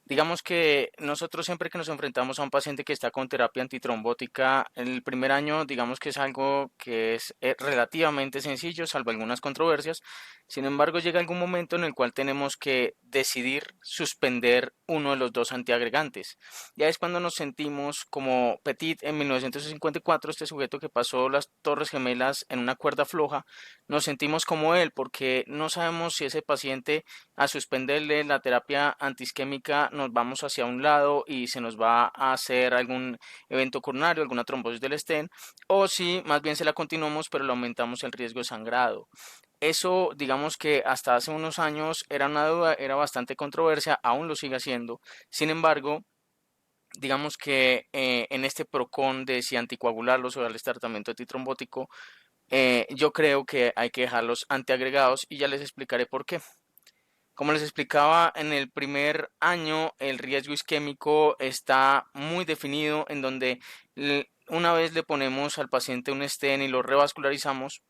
Digamos que nosotros siempre que nos enfrentamos a un paciente que está con terapia antitrombótica, el primer año digamos que es algo que es relativamente sencillo, salvo algunas controversias. Sin embargo, llega algún momento en el cual tenemos que decidir suspender uno de los dos antiagregantes. Ya es cuando nos sentimos como Petit en 1954, este sujeto que pasó las Torres Gemelas en una cuerda floja, nos sentimos como él porque no sabemos si ese paciente a suspenderle la terapia antiisquémica nos vamos hacia un lado y se nos va a hacer algún evento coronario, alguna trombosis del estén, o si más bien se la continuamos pero le aumentamos el riesgo de sangrado. Eso, digamos que hasta hace unos años era una duda, era bastante controversia, aún lo sigue siendo. Sin embargo, digamos que en este PROCON de si anticoagularlos o darles tratamiento antitrombótico, yo creo que hay que dejarlos antiagregados y ya les explicaré por qué. Como les explicaba, en el primer año el riesgo isquémico está muy definido en donde una vez le ponemos al paciente un stent y lo revascularizamos,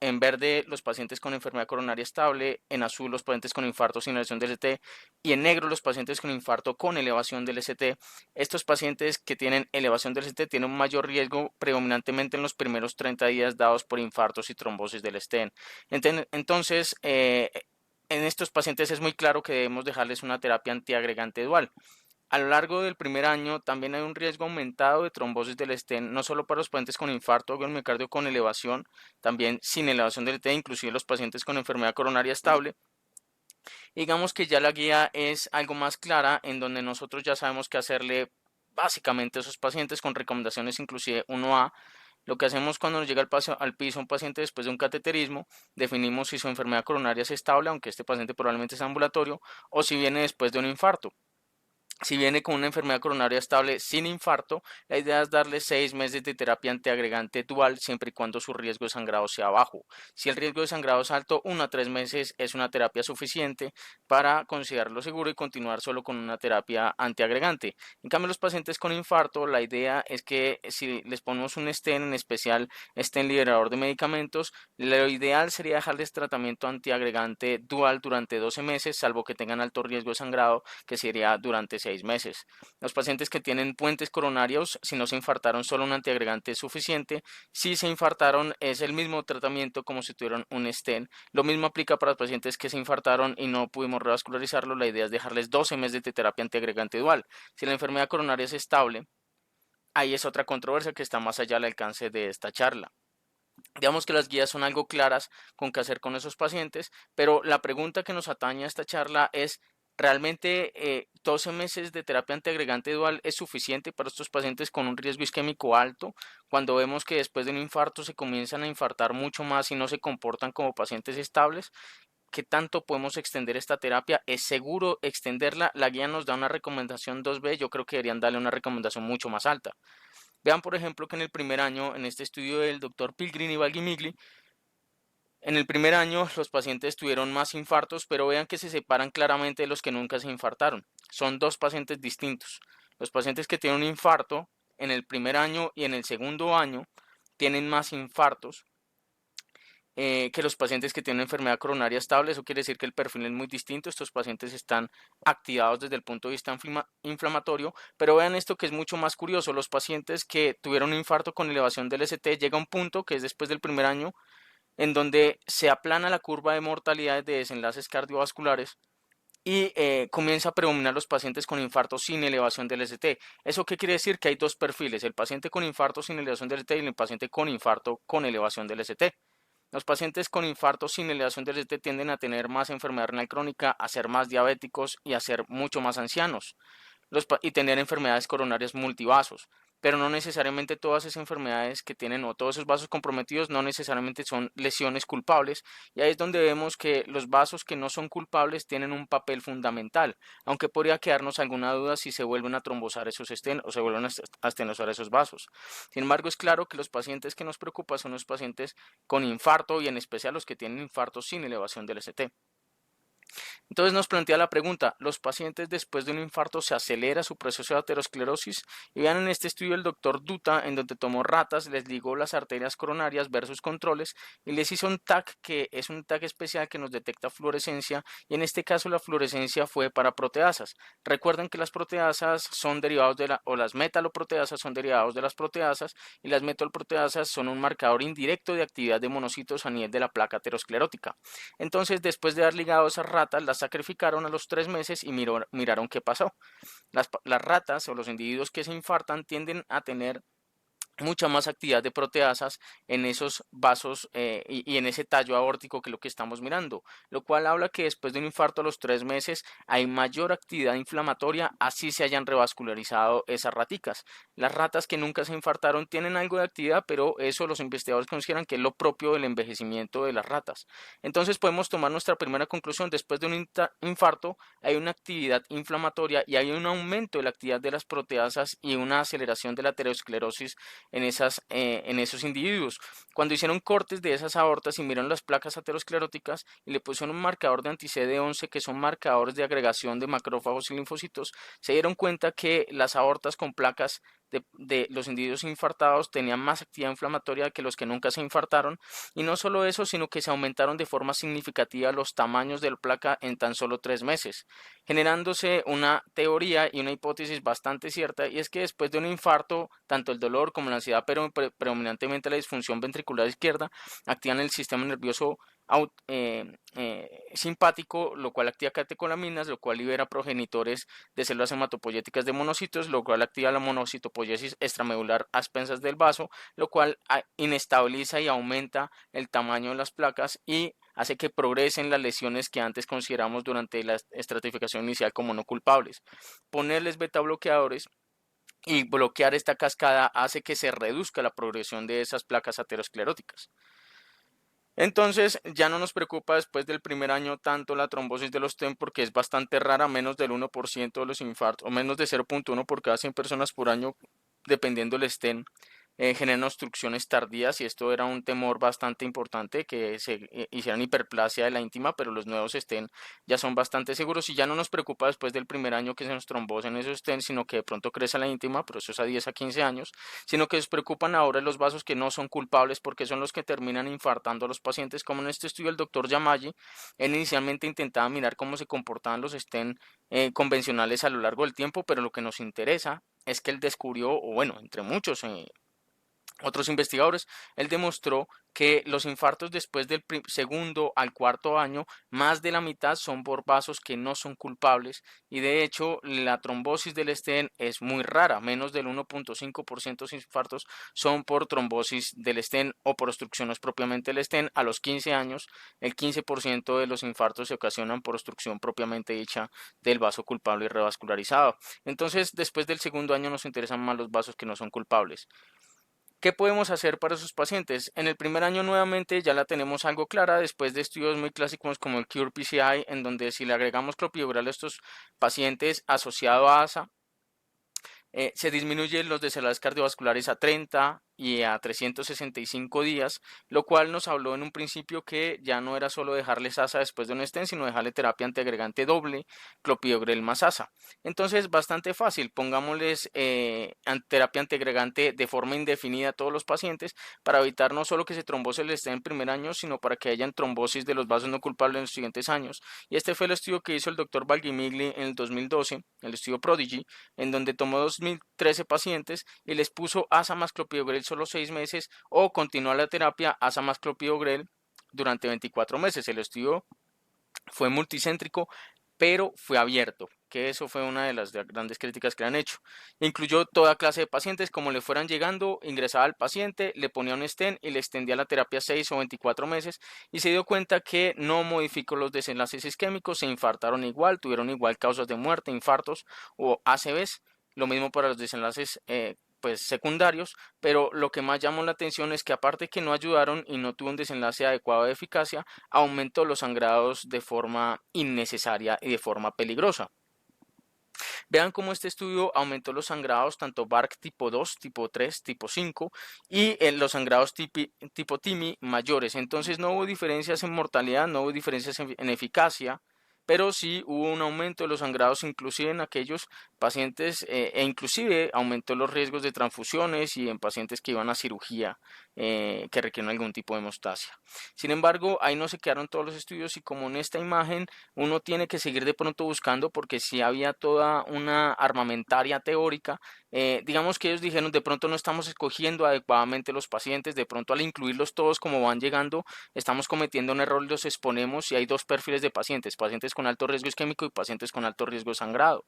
en verde los pacientes con enfermedad coronaria estable, en azul los pacientes con infarto sin elevación del ST y en negro los pacientes con infarto con elevación del ST. Estos pacientes que tienen elevación del ST tienen un mayor riesgo predominantemente en los primeros 30 días dados por infartos y trombosis del stent. Entonces, en estos pacientes es muy claro que debemos dejarles una terapia antiagregante dual. A lo largo del primer año también hay un riesgo aumentado de trombosis del stent, no solo para los pacientes con infarto o miocardio con elevación, también sin elevación del stent, inclusive los pacientes con enfermedad coronaria estable. Digamos que ya la guía es algo más clara en donde nosotros ya sabemos qué hacerle básicamente a esos pacientes con recomendaciones inclusive 1A. Lo que hacemos cuando nos llega al piso un paciente después de un cateterismo, definimos si su enfermedad coronaria es estable, aunque este paciente probablemente es ambulatorio, o si viene después de un infarto. Si viene con una enfermedad coronaria estable sin infarto, la idea es darle 6 meses de terapia antiagregante dual siempre y cuando su riesgo de sangrado sea bajo. Si el riesgo de sangrado es alto, 1 a 3 meses es una terapia suficiente para considerarlo seguro y continuar solo con una terapia antiagregante. En cambio, los pacientes con infarto, la idea es que si les ponemos un stent, en especial stent liberador de medicamentos, lo ideal sería dejarles tratamiento antiagregante dual durante 12 meses, salvo que tengan alto riesgo de sangrado, que sería durante 6 meses. Los pacientes que tienen puentes coronarios, si no se infartaron, solo un antiagregante es suficiente. Si se infartaron, es el mismo tratamiento como si tuvieran un stent. Lo mismo aplica para los pacientes que se infartaron y no pudimos revascularizarlo. La idea es dejarles 12 meses de terapia antiagregante dual. Si la enfermedad coronaria es estable, ahí es otra controversia que está más allá del alcance de esta charla. Digamos que las guías son algo claras con qué hacer con esos pacientes, pero la pregunta que nos atañe a esta charla es, ¿realmente 12 meses de terapia antiagregante dual es suficiente para estos pacientes con un riesgo isquémico alto? Cuando vemos que después de un infarto se comienzan a infartar mucho más y no se comportan como pacientes estables, ¿qué tanto podemos extender esta terapia? ¿Es seguro extenderla? La guía nos da una recomendación 2B, yo creo que deberían darle una recomendación mucho más alta. Vean, por ejemplo, que en el primer año, en este estudio del doctor Pilgrim y Balgimigli, en el primer año los pacientes tuvieron más infartos, pero vean que se separan claramente de los que nunca se infartaron. Son dos pacientes distintos. Los pacientes que tienen un infarto en el primer año y en el segundo año tienen más infartos que los pacientes que tienen enfermedad coronaria estable. Eso quiere decir que el perfil es muy distinto. Estos pacientes están activados desde el punto de vista inflamatorio. Pero vean esto que es mucho más curioso. Los pacientes que tuvieron un infarto con elevación del ST llega a un punto que es después del primer año en donde se aplana la curva de mortalidad de desenlaces cardiovasculares y comienza a predominar los pacientes con infarto sin elevación del ST. ¿Eso qué quiere decir? Que hay dos perfiles, el paciente con infarto sin elevación del ST y el paciente con infarto con elevación del ST. Los pacientes con infarto sin elevación del ST tienden a tener más enfermedad renal crónica, a ser más diabéticos y a ser mucho más ancianos y tener enfermedades coronarias multivasos. Pero no necesariamente todas esas enfermedades que tienen o todos esos vasos comprometidos no necesariamente son lesiones culpables. Y ahí es donde vemos que los vasos que no son culpables tienen un papel fundamental. Aunque podría quedarnos alguna duda si se vuelven a trombosar esos o se vuelven a estenosar esos vasos. Sin embargo, es claro que los pacientes que nos preocupan son los pacientes con infarto y en especial los que tienen infarto sin elevación del ST. Entonces nos plantea la pregunta, ¿los pacientes después de un infarto se acelera su proceso de aterosclerosis? Y vean en este estudio el doctor Duta, en donde tomó ratas, les ligó las arterias coronarias versus controles y les hizo un TAC, que es un TAC especial que nos detecta fluorescencia, y en este caso la fluorescencia fue para proteasas. Recuerden que las proteasas son derivados o las metaloproteasas son derivados de las proteasas, y las metaloproteasas son un marcador indirecto de actividad de monocitos a nivel de la placa aterosclerótica. Entonces, después de haber ligado esas ratas, las sacrificaron a los 3 meses y miraron qué pasó. Las ratas o los individuos que se infartan tienden a tener mucha más actividad de proteasas en esos vasos y en ese tallo aórtico que es lo que estamos mirando, lo cual habla que después de un infarto a los 3 meses hay mayor actividad inflamatoria, así se hayan revascularizado esas raticas. Las ratas que nunca se infartaron tienen algo de actividad, pero eso los investigadores consideran que es lo propio del envejecimiento de las ratas. Entonces podemos tomar nuestra primera conclusión: después de un infarto hay una actividad inflamatoria y hay un aumento de la actividad de las proteasas y una aceleración de la aterosclerosis en esos individuos. Cuando hicieron cortes de esas aortas y miraron las placas ateroscleróticas y le pusieron un marcador de anti-CD11, que son marcadores de agregación de macrófagos y linfocitos, se dieron cuenta que las aortas con placas de los individuos infartados tenían más actividad inflamatoria que los que nunca se infartaron, y no solo eso, sino que se aumentaron de forma significativa los tamaños de la placa en tan solo 3 meses, generándose una teoría y una hipótesis bastante cierta, y es que después de un infarto, tanto el dolor como la ansiedad, pero predominantemente la disfunción ventricular izquierda, activan el sistema nervioso simpático, lo cual activa catecolaminas, lo cual libera progenitores de células hematopoyéticas de monocitos, lo cual activa la monocitopoiesis extramedular a expensas del vaso, lo cual inestabiliza y aumenta el tamaño de las placas y hace que progresen las lesiones que antes consideramos durante la estratificación inicial como no culpables. Ponerles beta bloqueadores y bloquear esta cascada hace que se reduzca la progresión de esas placas ateroscleróticas. Entonces ya no nos preocupa después del primer año tanto la trombosis de los TEN, porque es bastante rara, menos del 1% de los infartos, o menos de 0,1 por cada 100 personas por año, dependiendo del STEN, generan obstrucciones tardías, y esto era un temor bastante importante, que se hicieran hiperplasia de la íntima, pero los nuevos estén ya son bastante seguros y ya no nos preocupa después del primer año que se nos trombosen esos estén, sino que de pronto crece la íntima, pero eso es a 10 a 15 años, sino que nos preocupan ahora los vasos que no son culpables, porque son los que terminan infartando a los pacientes, como en este estudio el doctor Yamaji. Él inicialmente intentaba mirar cómo se comportaban los estén convencionales a lo largo del tiempo, pero lo que nos interesa es que él descubrió, o bueno, entre muchos otros investigadores, él demostró que los infartos después del segundo al cuarto año, más de la mitad son por vasos que no son culpables, y de hecho la trombosis del estén es muy rara, menos del 1,5% de infartos son por trombosis del estén o por obstrucciones propiamente del estén. A los 15 años, el 15% de los infartos se ocasionan por obstrucción propiamente dicha del vaso culpable y revascularizado. Entonces, después del segundo año nos interesan más los vasos que no son culpables. ¿Qué podemos hacer para esos pacientes? En el primer año nuevamente ya la tenemos algo clara, después de estudios muy clásicos como el Cure-PCI, en donde si le agregamos clopidogrel a estos pacientes asociado a ASA, se disminuyen los desenlaces cardiovasculares a 30 y a 365 días, lo cual nos habló en un principio que ya no era solo dejarles ASA después de un stent, sino dejarle terapia antiagregante doble, clopidogrel más ASA. Entonces, bastante fácil, pongámosles terapia antiagregante de forma indefinida a todos los pacientes, para evitar no solo que se trombose el stent en primer año, sino para que hayan trombosis de los vasos no culpables en los siguientes años. Y este fue el estudio que hizo el doctor Balgimigli en el 2012, el estudio Prodigy, en donde tomó 2013 pacientes y les puso ASA más clopidogrel solo 6 meses, o continuó la terapia ASA más clopidogrel durante 24 meses. El estudio fue multicéntrico, pero fue abierto, que eso fue una de las grandes críticas que le han hecho. Incluyó toda clase de pacientes, como le fueran llegando, ingresaba al paciente, le ponía un stent y le extendía la terapia 6 o 24 meses, y se dio cuenta que no modificó los desenlaces isquémicos, se infartaron igual, tuvieron igual causas de muerte, infartos o ACVs, lo mismo para los desenlaces pues secundarios, pero lo que más llamó la atención es que, aparte que no ayudaron y no tuvo un desenlace adecuado de eficacia, aumentó los sangrados de forma innecesaria y de forma peligrosa. Vean cómo este estudio aumentó los sangrados tanto BARC tipo 2, tipo 3, tipo 5 y los sangrados tipo TIMI mayores. Entonces no hubo diferencias en mortalidad, no hubo diferencias en eficacia, pero sí hubo un aumento de los sangrados inclusive en aquellos pacientes e inclusive aumentó los riesgos de transfusiones y en pacientes que iban a cirugía que requieren algún tipo de hemostasia. Sin embargo, ahí no se quedaron todos los estudios y como en esta imagen uno tiene que seguir de pronto buscando porque sí había toda una armamentaria teórica, digamos que ellos dijeron de pronto no estamos escogiendo adecuadamente los pacientes, de pronto al incluirlos todos como van llegando estamos cometiendo un error y los exponemos y hay dos perfiles de pacientes, pacientes con alto riesgo isquémico y pacientes con alto riesgo de sangrado.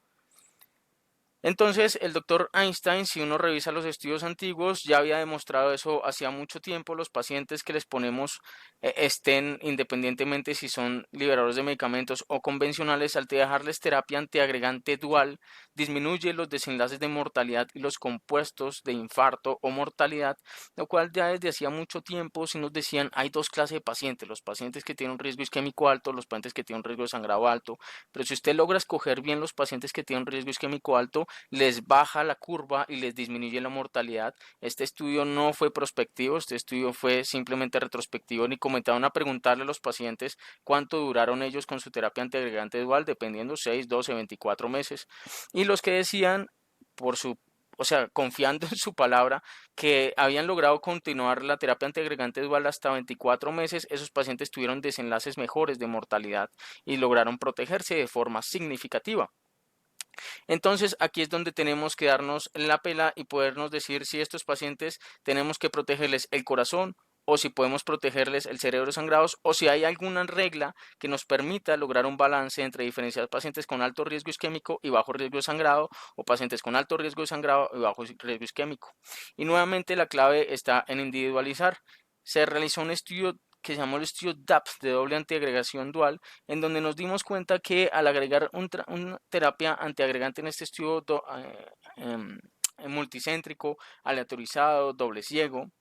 Entonces, el doctor Einstein, si uno revisa los estudios antiguos, ya había demostrado eso hacía mucho tiempo. Los pacientes que les ponemos estén, independientemente si son liberadores de medicamentos o convencionales, al dejarles terapia antiagregante dual, disminuye los desenlaces de mortalidad y los compuestos de infarto o mortalidad, lo cual ya desde hacía mucho tiempo si nos decían hay dos clases de pacientes, los pacientes que tienen un riesgo isquémico alto, los pacientes que tienen un riesgo de sangrado alto, pero si usted logra escoger bien los pacientes que tienen un riesgo isquémico alto, les baja la curva y les disminuye la mortalidad. Este estudio no fue prospectivo, este estudio fue simplemente retrospectivo, ni comentaron a preguntarle a los pacientes cuánto duraron ellos con su terapia antiagregante dual, dependiendo 6, 12, 24 meses. Y los que decían, por su o sea, confiando en su palabra, que habían logrado continuar la terapia antiagregante dual hasta 24 meses, esos pacientes tuvieron desenlaces mejores de mortalidad y lograron protegerse de forma significativa. Entonces aquí es donde tenemos que darnos la pela y podernos decir si estos pacientes tenemos que protegerles el corazón o si podemos protegerles el cerebro sangrados o si hay alguna regla que nos permita lograr un balance entre diferenciar pacientes con alto riesgo isquémico y bajo riesgo de sangrado o pacientes con alto riesgo de sangrado y bajo riesgo isquémico. Y nuevamente la clave está en individualizar. Se realizó un estudio que se llamó el estudio DAPS de doble antiagregación dual, en donde nos dimos cuenta que al agregar una terapia antiagregante en este estudio multicéntrico, aleatorizado, doble ciego,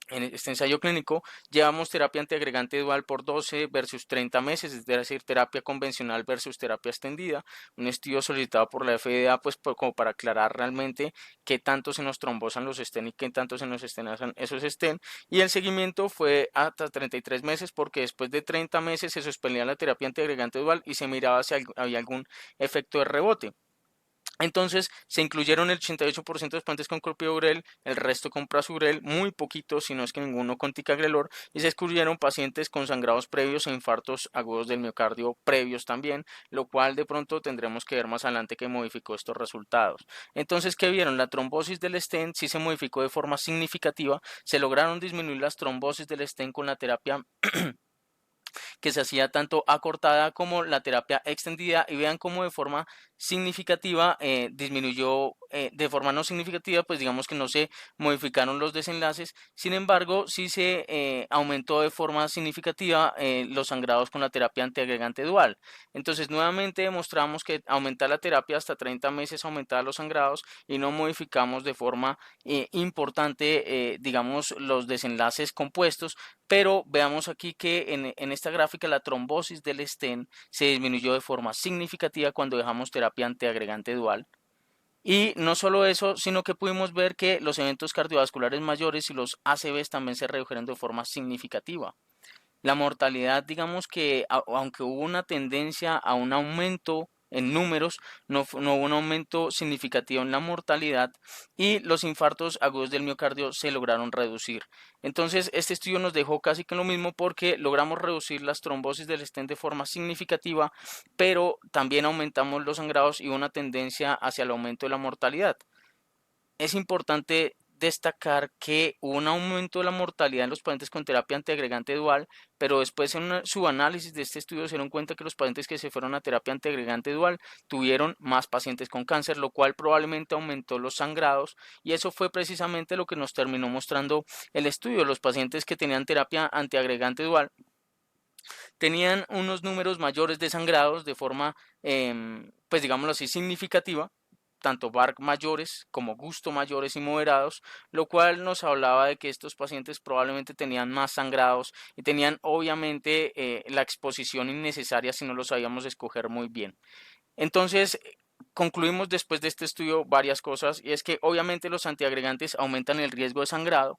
en este ensayo clínico llevamos terapia antiagregante dual por 12 versus 30 meses, es decir, terapia convencional versus terapia extendida, un estudio solicitado por la FDA pues como para aclarar realmente qué tanto se nos trombosan los estén y qué tanto se nos estenazan esos estén, y el seguimiento fue hasta 33 meses porque después de 30 meses se suspendía la terapia antiagregante dual y se miraba si había algún efecto de rebote. Entonces se incluyeron el 88% de los pacientes con clopidogrel, el resto con prasugrel, muy poquitos, si no es que ninguno con ticagrelor, y se excluyeron pacientes con sangrados previos e infartos agudos del miocardio previos también, lo cual de pronto tendremos que ver más adelante que modificó estos resultados. Entonces, ¿qué vieron? La trombosis del stent sí se modificó de forma significativa, se lograron disminuir las trombosis del stent con la terapia que se hacía tanto acortada como la terapia extendida y vean cómo de forma significativa disminuyó, de forma no significativa, pues digamos que no se modificaron los desenlaces, sin embargo sí se aumentó de forma significativa los sangrados con la terapia antiagregante dual. Entonces nuevamente demostramos que aumentar la terapia hasta 30 meses aumentaba los sangrados y no modificamos de forma importante, digamos, los desenlaces compuestos, pero veamos aquí que en esta gráfica la trombosis del stent se disminuyó de forma significativa cuando dejamos terapia antiagregante dual. Y no solo eso, sino que pudimos ver que los eventos cardiovasculares mayores y los ACVs también se redujeron de forma significativa. La mortalidad, digamos que aunque hubo una tendencia a un aumento en números, no hubo un aumento significativo en la mortalidad y los infartos agudos del miocardio se lograron reducir. Entonces, este estudio nos dejó casi que lo mismo porque logramos reducir las trombosis del stent de forma significativa, pero también aumentamos los sangrados y una tendencia hacia el aumento de la mortalidad. Es importante destacar que hubo un aumento de la mortalidad en los pacientes con terapia antiagregante dual, pero después en su análisis de este estudio se dieron cuenta que los pacientes que se fueron a terapia antiagregante dual tuvieron más pacientes con cáncer, lo cual probablemente aumentó los sangrados y eso fue precisamente lo que nos terminó mostrando el estudio. Los pacientes que tenían terapia antiagregante dual tenían unos números mayores de sangrados de forma, pues digámoslo así, significativa, tanto BARC mayores como gusto mayores y moderados, lo cual nos hablaba de que estos pacientes probablemente tenían más sangrados y tenían obviamente la exposición innecesaria si no lo sabíamos escoger muy bien. Entonces, concluimos después de este estudio varias cosas y es que obviamente los antiagregantes aumentan el riesgo de sangrado,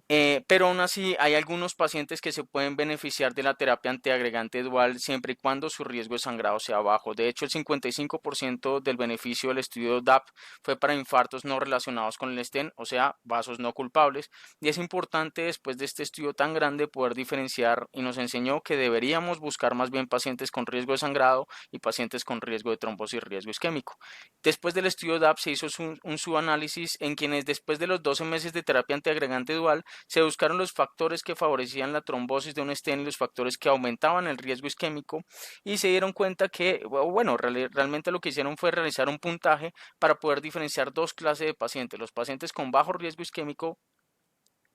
Pero aún así hay algunos pacientes que se pueden beneficiar de la terapia antiagregante dual siempre y cuando su riesgo de sangrado sea bajo. De hecho, el 55% del beneficio del estudio DAP fue para infartos no relacionados con el stent, o sea, vasos no culpables. Y es importante después de este estudio tan grande poder diferenciar, y nos enseñó que deberíamos buscar más bien pacientes con riesgo de sangrado y pacientes con riesgo de trombosis y riesgo isquémico. Después del estudio DAP se hizo un subanálisis en quienes después de los 12 meses de terapia antiagregante dual se buscaron los factores que favorecían la trombosis de un stent y los factores que aumentaban el riesgo isquémico y se dieron cuenta que, bueno, realmente lo que hicieron fue realizar un puntaje para poder diferenciar dos clases de pacientes, los pacientes con bajo riesgo isquémico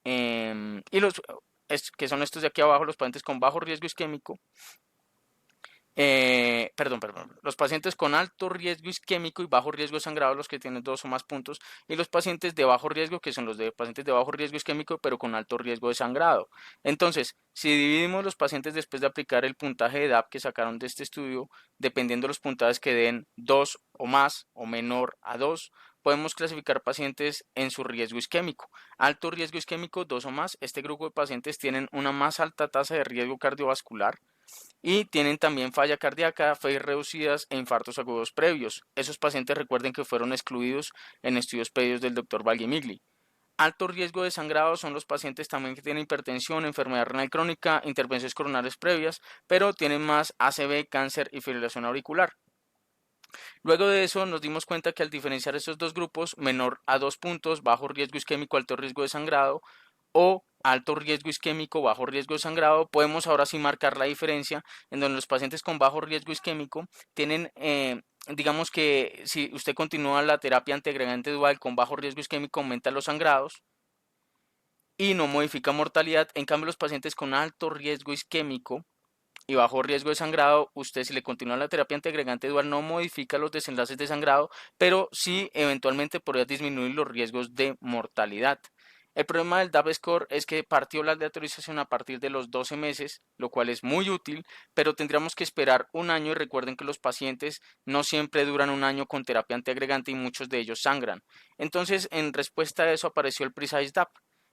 y que son estos de aquí abajo, los pacientes con bajo riesgo isquémico. Perdón, los pacientes con alto riesgo isquémico y bajo riesgo de sangrado, los que tienen dos o más puntos, y los pacientes de bajo riesgo, que son los de pacientes de bajo riesgo isquémico, pero con alto riesgo de sangrado. Entonces, si dividimos los pacientes después de aplicar el puntaje de DAP que sacaron de este estudio, dependiendo de los puntajes que den 2 o más o menor a 2, podemos clasificar pacientes en su riesgo isquémico. Alto riesgo isquémico, 2 o más. Este grupo de pacientes tienen una más alta tasa de riesgo cardiovascular y tienen también falla cardíaca, fe reducidas e infartos agudos previos. Esos pacientes recuerden que fueron excluidos en estudios previos del Dr. Valguimigli. Alto riesgo de sangrado son los pacientes también que tienen hipertensión, enfermedad renal crónica, intervenciones coronarias previas, pero tienen más ACV, cáncer y fibrilación auricular. Luego de eso nos dimos cuenta que al diferenciar estos dos grupos, menor a 2 puntos, bajo riesgo isquémico, alto riesgo de sangrado, o alto riesgo isquémico, bajo riesgo de sangrado, podemos ahora sí marcar la diferencia en donde los pacientes con bajo riesgo isquémico tienen, digamos que si usted continúa la terapia antiagregante dual con bajo riesgo isquémico, aumenta los sangrados y no modifica mortalidad. En cambio, los pacientes con alto riesgo isquémico y bajo riesgo de sangrado, usted si le continúa la terapia antiagregante dual no modifica los desenlaces de sangrado, pero sí eventualmente podría disminuir los riesgos de mortalidad. El problema del DAP score es que partió la aleatorización a partir de los 12 meses, lo cual es muy útil, pero tendríamos que esperar un año y recuerden que los pacientes no siempre duran un año con terapia antiagregante y muchos de ellos sangran. Entonces, en respuesta a eso apareció el Precise DAP,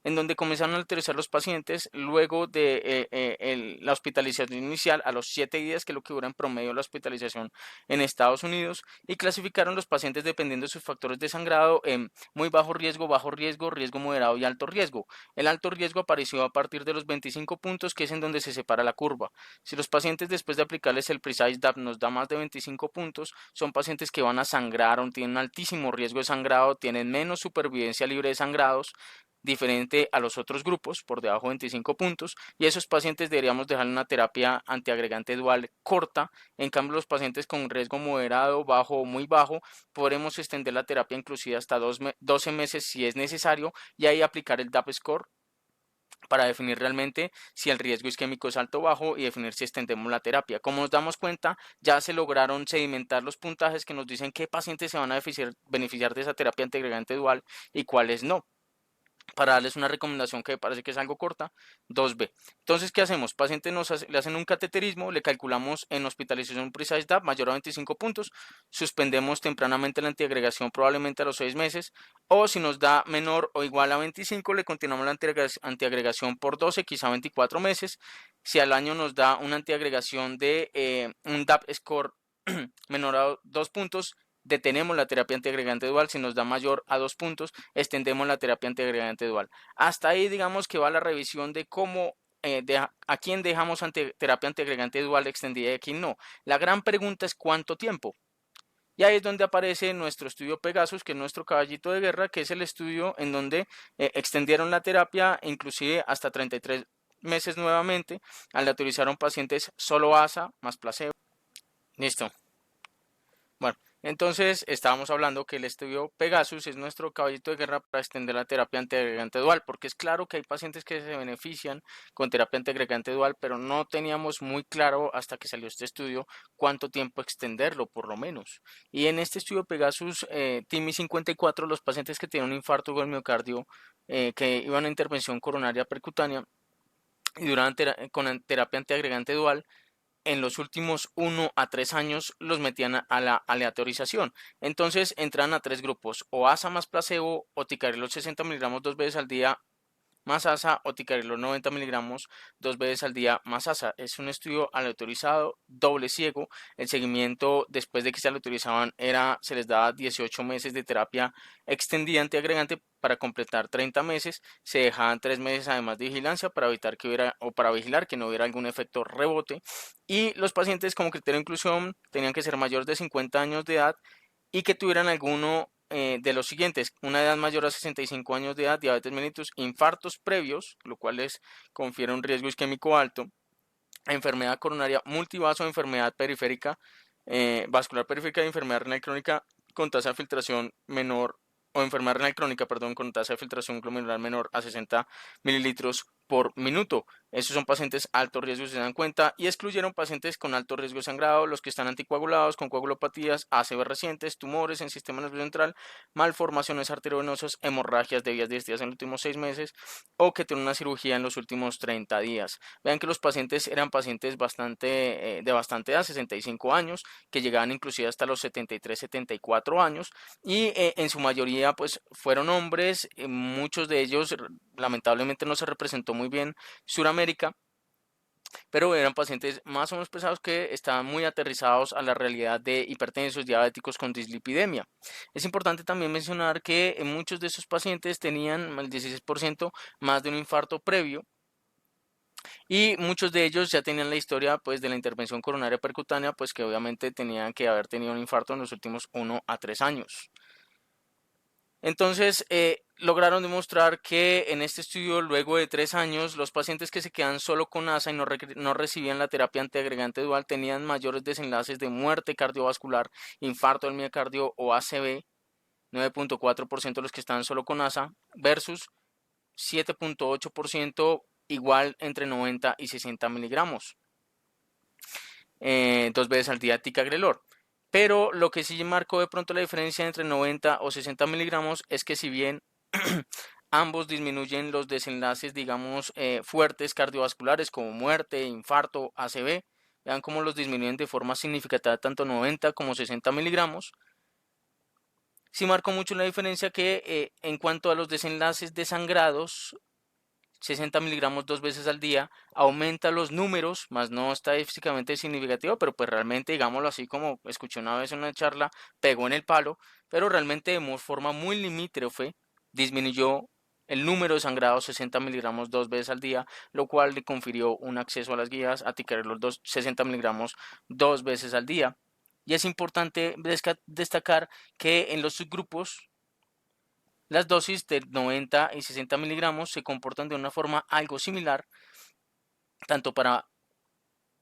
en donde comenzaron a alterizar los pacientes luego de la hospitalización inicial a los 7 días, que es lo que dura en promedio la hospitalización en Estados Unidos, y clasificaron los pacientes dependiendo de sus factores de sangrado en muy bajo riesgo, riesgo moderado y alto riesgo. El alto riesgo apareció a partir de los 25 puntos, que es en donde se separa la curva. Si los pacientes después de aplicarles el Precise DAP nos da más de 25 puntos, son pacientes que van a sangrar o tienen un altísimo riesgo de sangrado, tienen menos supervivencia libre de sangrados, diferente a los otros grupos por debajo de 25 puntos, y esos pacientes deberíamos dejar una terapia antiagregante dual corta. En cambio, los pacientes con riesgo moderado, bajo o muy bajo, podremos extender la terapia inclusive hasta 12 meses si es necesario, y ahí aplicar el DAP score para definir realmente si el riesgo isquémico es alto o bajo y definir si extendemos la terapia. Como nos damos cuenta, ya se lograron sedimentar los puntajes que nos dicen qué pacientes se van a beneficiar de esa terapia antiagregante dual y cuáles no. Para darles una recomendación que parece que es algo corta, 2B. Entonces, ¿qué hacemos? Paciente le hacen un cateterismo, le calculamos en hospitalización Precise DAP mayor a 25 puntos, suspendemos tempranamente la antiagregación probablemente a los 6 meses, o si nos da menor o igual a 25, le continuamos la antiagregación por 12, quizá 24 meses. Si al año nos da una antiagregación de un DAP score menor a 2 puntos, detenemos la terapia antiagregante dual. Si nos da mayor a 2 puntos, extendemos la terapia antiagregante dual. Hasta ahí digamos que va la revisión de cómo a quién dejamos terapia antiagregante dual extendida y a quién no. La gran pregunta es cuánto tiempo. Y ahí es donde aparece nuestro estudio Pegasus, que es nuestro caballito de guerra, que es el estudio en donde extendieron la terapia inclusive hasta 33 meses nuevamente, aleatorizaron pacientes solo ASA más placebo. Listo. Bueno, entonces estábamos hablando que el estudio Pegasus es nuestro caballito de guerra para extender la terapia antiagregante dual, porque es claro que hay pacientes que se benefician con terapia antiagregante dual, pero no teníamos muy claro hasta que salió este estudio cuánto tiempo extenderlo, por lo menos. Y en este estudio Pegasus, TIMI 54, los pacientes que tienen un infarto del miocardio, que iban a intervención coronaria percutánea y duraban con terapia antiagregante dual, en los últimos 1 a 3 años los metían a la aleatorización. Entonces entran a tres grupos, o ASA más placebo o ticagrelor 60 miligramos 2 veces al día más ASA o ticagrelor 90 miligramos 2 veces al día más ASA. Es un estudio aleatorizado, doble ciego. El seguimiento después de que se aleatorizaban se les daba 18 meses de terapia extendida antiagregante para completar 30 meses. Se dejaban 3 meses además de vigilancia para evitar que hubiera o para vigilar que no hubiera algún efecto rebote. Y los pacientes como criterio de inclusión tenían que ser mayores de 50 años de edad y que tuvieran alguno de los siguientes: una edad mayor a 65 años de edad, diabetes mellitus, infartos previos, lo cual les confiere un riesgo isquémico alto, enfermedad coronaria multivaso, enfermedad periférica, vascular periférica y enfermedad renal crónica con tasa de filtración menor, o enfermedad renal crónica, perdón, con tasa de filtración glomerular menor a 60 mililitros por minuto. Esos son pacientes alto riesgo, si se dan cuenta, y excluyeron pacientes con alto riesgo de sangrado, los que están anticoagulados, con coagulopatías, ACV recientes, tumores en sistema nervioso central, malformaciones arteriovenosas, hemorragias de vías digestivas en los últimos 6 meses o que tienen una cirugía en los últimos 30 días. Vean que los pacientes eran pacientes de bastante edad, 65 años, que llegaban inclusive hasta los 73, 74 años, y en su mayoría pues fueron hombres. Muchos de ellos lamentablemente no se representó muy bien Suramérica, pero eran pacientes más o menos pesados que estaban muy aterrizados a la realidad de hipertensos, diabéticos con dislipidemia. Es importante también mencionar que muchos de esos pacientes tenían el 16% más de un infarto previo, y muchos de ellos ya tenían la historia pues de la intervención coronaria percutánea, pues que obviamente tenían que haber tenido un infarto en los últimos 1 a 3 años. Entonces, lograron demostrar que en este estudio, luego de 3 años, los pacientes que se quedan solo con ASA y no recibían la terapia antiagregante dual tenían mayores desenlaces de muerte cardiovascular, infarto del miocardio o ACV, 9.4% los que estaban solo con ASA, versus 7.8% igual entre 90 y 60 miligramos, 2 veces al día ticagrelor. Pero lo que sí marcó de pronto la diferencia entre 90 o 60 miligramos es que si bien ambos disminuyen los desenlaces, digamos, fuertes cardiovasculares como muerte, infarto, ACV, vean cómo los disminuyen de forma significativa tanto 90 como 60 miligramos. Sí marcó mucho la diferencia que en cuanto a los desenlaces de sangrados, 60 miligramos 2 veces al día aumenta los números, más no estadísticamente significativo, pero pues realmente, digámoslo así, como escuché una vez en una charla, pegó en el palo, pero realmente de forma muy limítrofe disminuyó el número de sangrados 60 miligramos 2 veces al día, lo cual le confirió un acceso a las guías a ticagrelor 60 miligramos 2 veces al día. Y es importante destacar que en los subgrupos las dosis de 90 y 60 miligramos se comportan de una forma algo similar, tanto para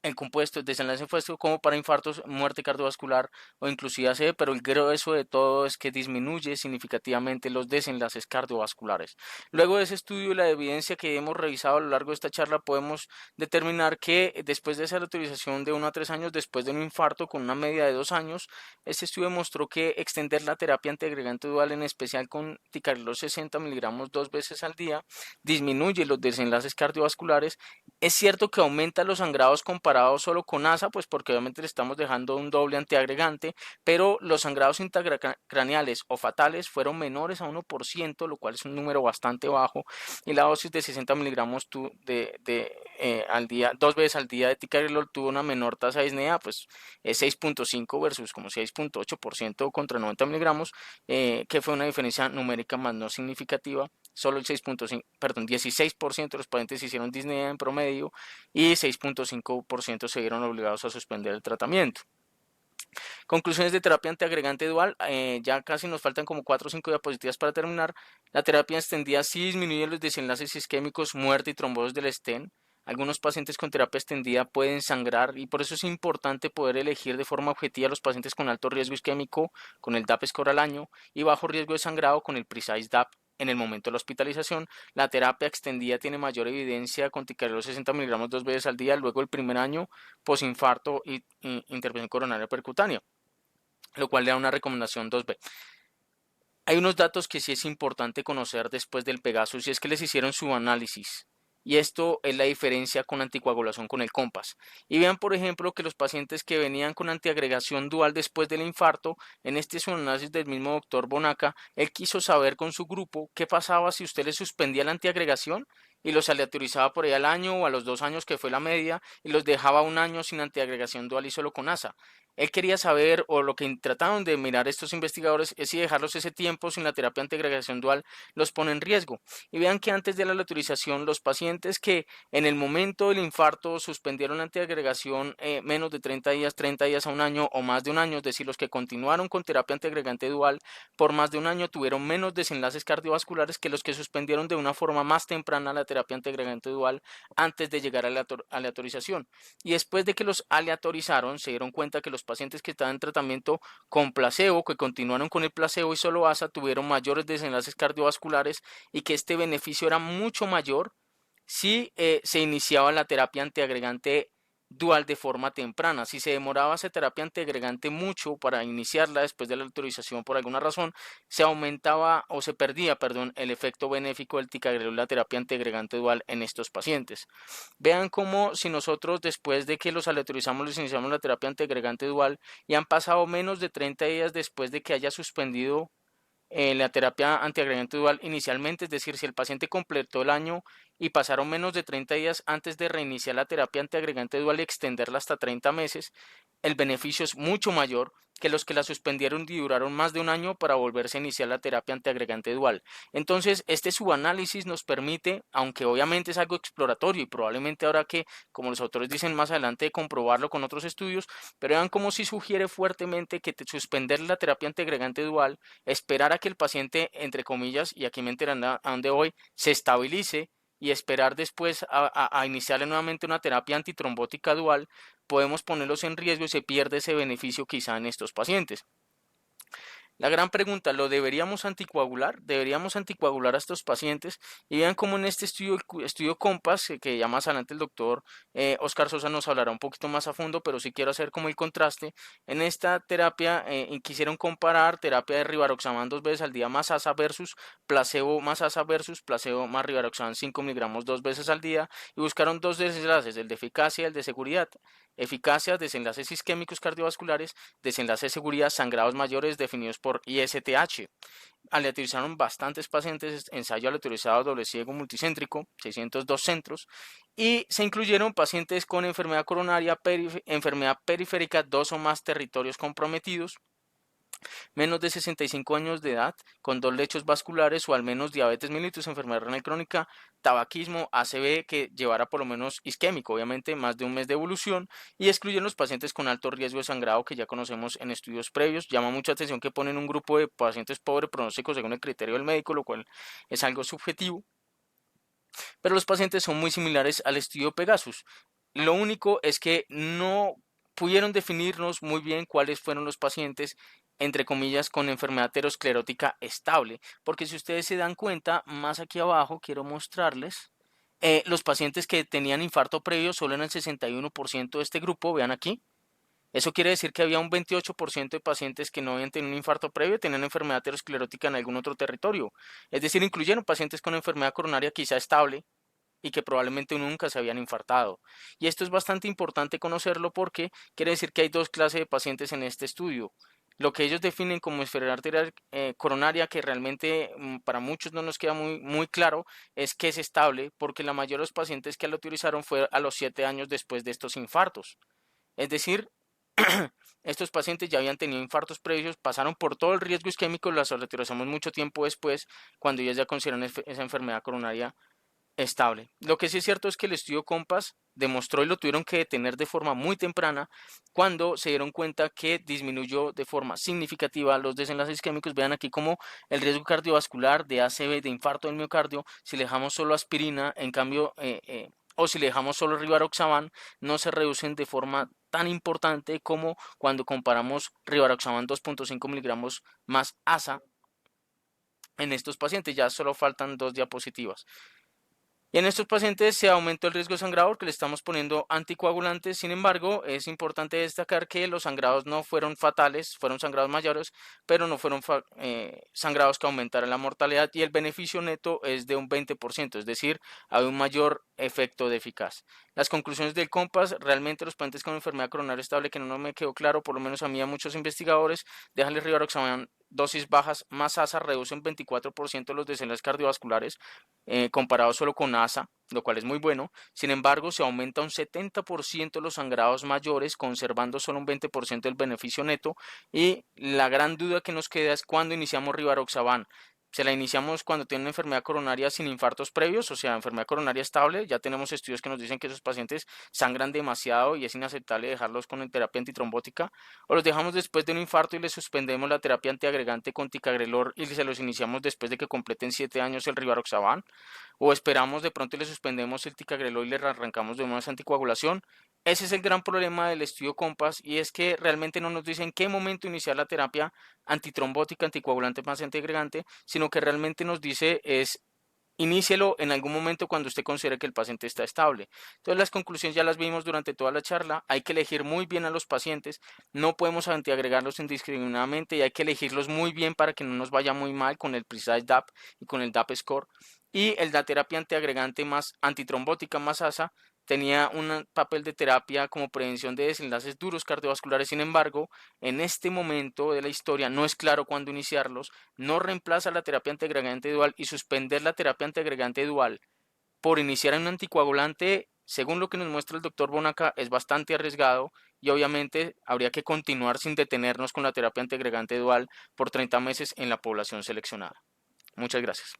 el compuesto, desenlace opuesto, como para infartos, muerte cardiovascular o inclusive ACV, pero el grueso de todo es que disminuye significativamente los desenlaces cardiovasculares. Luego de ese estudio y la evidencia que hemos revisado a lo largo de esta charla, podemos determinar que después de esa reutilización de 1 a 3 años, después de un infarto con una media de 2 años, este estudio demostró que extender la terapia antiagregante dual, en especial con ticagrelor 60 miligramos 2 veces al día, disminuye los desenlaces cardiovasculares. Es cierto que aumenta los sangrados comparado solo con ASA, pues porque obviamente le estamos dejando un doble antiagregante, pero los sangrados intracraneales o fatales fueron menores a 1%, lo cual es un número bastante bajo, y la dosis de 60 miligramos al día, 2 veces al día de ticagrelor tuvo una menor tasa de disnea, pues es 6.5 versus como 6.8% contra 90 miligramos, que fue una diferencia numérica más no significativa. Solo el 6.5, perdón, 16% de los pacientes hicieron disnea en promedio y 6.5% se vieron obligados a suspender el tratamiento. Conclusiones de terapia antiagregante dual, ya casi nos faltan como 4 o 5 diapositivas para terminar. La terapia extendida sí disminuye los desenlaces isquémicos, muerte y trombosis del stent. Algunos pacientes con terapia extendida pueden sangrar y por eso es importante poder elegir de forma objetiva a los pacientes con alto riesgo isquémico con el DAP score al año y bajo riesgo de sangrado con el Precise DAP. En el momento de la hospitalización, la terapia extendida tiene mayor evidencia con ticagrelor 60 miligramos 2 veces al día luego del primer año posinfarto y intervención coronaria percutánea, lo cual le da una recomendación 2B. Hay unos datos que sí es importante conocer después del Pegasus y es que les hicieron su análisis Y esto es la diferencia con anticoagulación con el COMPAS. Y vean, por ejemplo, que los pacientes que venían con antiagregación dual después del infarto, en este es un análisis del mismo doctor Bonaca, él quiso saber con su grupo qué pasaba si usted le suspendía la antiagregación y los aleatorizaba por ahí al año o a los 2 años que fue la media y los dejaba un año sin antiagregación dual y solo con ASA. Él quería saber, o lo que trataron de mirar estos investigadores, es si dejarlos ese tiempo sin la terapia antiagregación dual los pone en riesgo. Y vean que antes de la aleatorización, los pacientes que en el momento del infarto suspendieron la antiagregación menos de 30 días a un año o más de un año, es decir, los que continuaron con terapia antiagregante dual por más de un año tuvieron menos desenlaces cardiovasculares que los que suspendieron de una forma más temprana la terapia antiagregante dual antes de llegar a la aleatorización. Y después de que los aleatorizaron, se dieron cuenta que los pacientes que estaban en tratamiento con placebo, que continuaron con el placebo y solo ASA, tuvieron mayores desenlaces cardiovasculares y que este beneficio era mucho mayor si se iniciaba la terapia antiagregante dual de forma temprana. Si se demoraba esa terapia antiagregante mucho para iniciarla después de la autorización por alguna razón, se aumentaba o se perdía, perdón, el efecto benéfico del ticagrelor, la terapia antiagregante dual en estos pacientes. Vean cómo si nosotros después de que los aleatorizamos les iniciamos la terapia antiagregante dual y han pasado menos de 30 días después de que haya suspendido la terapia antiagregante dual inicialmente, es decir, si el paciente completó el año y pasaron menos de 30 días antes de reiniciar la terapia antiagregante dual y extenderla hasta 30 meses, el beneficio es mucho mayor que los que la suspendieron y duraron más de un año para volverse a iniciar la terapia antiagregante dual. Entonces, este subanálisis nos permite, aunque obviamente es algo exploratorio y probablemente habrá que, como los autores dicen más adelante, comprobarlo con otros estudios, pero vean cómo si sugiere fuertemente que suspender la terapia antiagregante dual, esperar a que el paciente, entre comillas, y aquí me enteran a dónde voy, se estabilice y esperar después a iniciarle nuevamente una terapia antitrombótica dual, podemos ponerlos en riesgo y se pierde ese beneficio quizá en estos pacientes. La gran pregunta, ¿lo deberíamos anticoagular? ¿Deberíamos anticoagular a estos pacientes? Y vean cómo en este estudio COMPAS, que ya más adelante el doctor Oscar Sosa nos hablará un poquito más a fondo, pero sí quiero hacer como el contraste. En esta terapia quisieron comparar terapia de rivaroxaban 2 veces al día más ASA versus placebo más rivaroxaban 5 miligramos 2 veces al día y buscaron dos desenlaces, el de eficacia y el de seguridad. Eficacia, desenlaces isquémicos cardiovasculares, desenlaces de seguridad, sangrados mayores definidos por ISTH. Aleatorizaron bastantes pacientes, ensayo aleatorizado doble ciego multicéntrico, 602 centros, y se incluyeron pacientes con enfermedad coronaria, enfermedad periférica, 2 o más territorios comprometidos, menos de 65 años de edad, con 2 lechos vasculares o al menos diabetes mellitus, enfermedad renal crónica, tabaquismo, ACV que llevara por lo menos isquémico, obviamente más de un mes de evolución, y excluyen los pacientes con alto riesgo de sangrado que ya conocemos en estudios previos. Llama mucha atención que ponen un grupo de pacientes pobre pronóstico según el criterio del médico, lo cual es algo subjetivo, pero los pacientes son muy similares al estudio Pegasus. Lo único es que no pudieron definirnos muy bien cuáles fueron los pacientes, entre comillas, con enfermedad aterosclerótica estable, porque si ustedes se dan cuenta, más aquí abajo quiero mostrarles los pacientes que tenían infarto previo solo en el 61% de este grupo, vean aquí. Eso quiere decir que había un 28% de pacientes que no habían tenido un infarto previo y tenían enfermedad aterosclerótica en algún otro territorio. Es decir, incluyeron pacientes con enfermedad coronaria quizá estable, y que probablemente nunca se habían infartado. Y esto es bastante importante conocerlo porque quiere decir que hay dos clases de pacientes en este estudio. Lo que ellos definen como enfermedad arterial coronaria, que realmente para muchos no nos queda muy claro, es que es estable, porque la mayoría de los pacientes que lo utilizaron fue a los 7 años después de estos infartos. Es decir, estos pacientes ya habían tenido infartos previos, pasaron por todo el riesgo isquémico, las reutilizamos mucho tiempo después, cuando ellos ya consideran esa enfermedad coronaria estable. Lo que sí es cierto es que el estudio COMPAS demostró y lo tuvieron que detener de forma muy temprana cuando se dieron cuenta que disminuyó de forma significativa los desenlaces isquémicos. Vean aquí como el riesgo cardiovascular de ACV, de infarto del miocardio, si le dejamos solo aspirina, en cambio, o si le dejamos solo rivaroxaban, no se reducen de forma tan importante como cuando comparamos rivaroxaban 2.5 miligramos más ASA en estos pacientes. Ya solo faltan dos diapositivas. Y en estos pacientes se aumentó el riesgo de sangrado porque le estamos poniendo anticoagulantes. Sin embargo, es importante destacar que los sangrados no fueron fatales, fueron sangrados mayores, pero no fueron sangrados que aumentaran la mortalidad y el beneficio neto es de un 20%, es decir, hay un mayor efecto de eficaz. Las conclusiones del COMPAS, realmente los pacientes con enfermedad coronaria estable, que no me quedó claro, por lo menos a mí, a muchos investigadores, déjale rivaroxaban dosis bajas más ASA reducen 24% los desenlaces cardiovasculares comparado solo con ASA, lo cual es muy bueno. Sin embargo, se aumenta un 70% los sangrados mayores, conservando solo un 20% del beneficio neto. Y la gran duda que nos queda es cuando iniciamos rivaroxaban. Se la iniciamos cuando tiene una enfermedad coronaria sin infartos previos, o sea, enfermedad coronaria estable. Ya tenemos estudios que nos dicen que esos pacientes sangran demasiado y es inaceptable dejarlos con terapia antitrombótica. O los dejamos después de un infarto y les suspendemos la terapia antiagregante con ticagrelor y se los iniciamos después de que completen 7 años el rivaroxaban. O esperamos de pronto y le suspendemos el ticagrelor y le arrancamos de una anticoagulación. Ese es el gran problema del estudio COMPAS y es que realmente no nos dice en qué momento iniciar la terapia antitrombótica, anticoagulante más antiagregante, sino que realmente nos dice es inícielo en algún momento cuando usted considere que el paciente está estable. Entonces las conclusiones ya las vimos durante toda la charla. Hay que elegir muy bien a los pacientes. No podemos antiagregarlos indiscriminadamente y hay que elegirlos muy bien para que no nos vaya muy mal con el Precise DAP y con el DAP Score. Y la terapia antiagregante más antitrombótica más ASA tenía un papel de terapia como prevención de desenlaces duros cardiovasculares. Sin embargo, en este momento de la historia no es claro cuándo iniciarlos, no reemplaza la terapia antiagregante dual y suspender la terapia antiagregante dual por iniciar un anticoagulante, según lo que nos muestra el doctor Bonaca, es bastante arriesgado y obviamente habría que continuar sin detenernos con la terapia antiagregante dual por 30 meses en la población seleccionada. Muchas gracias.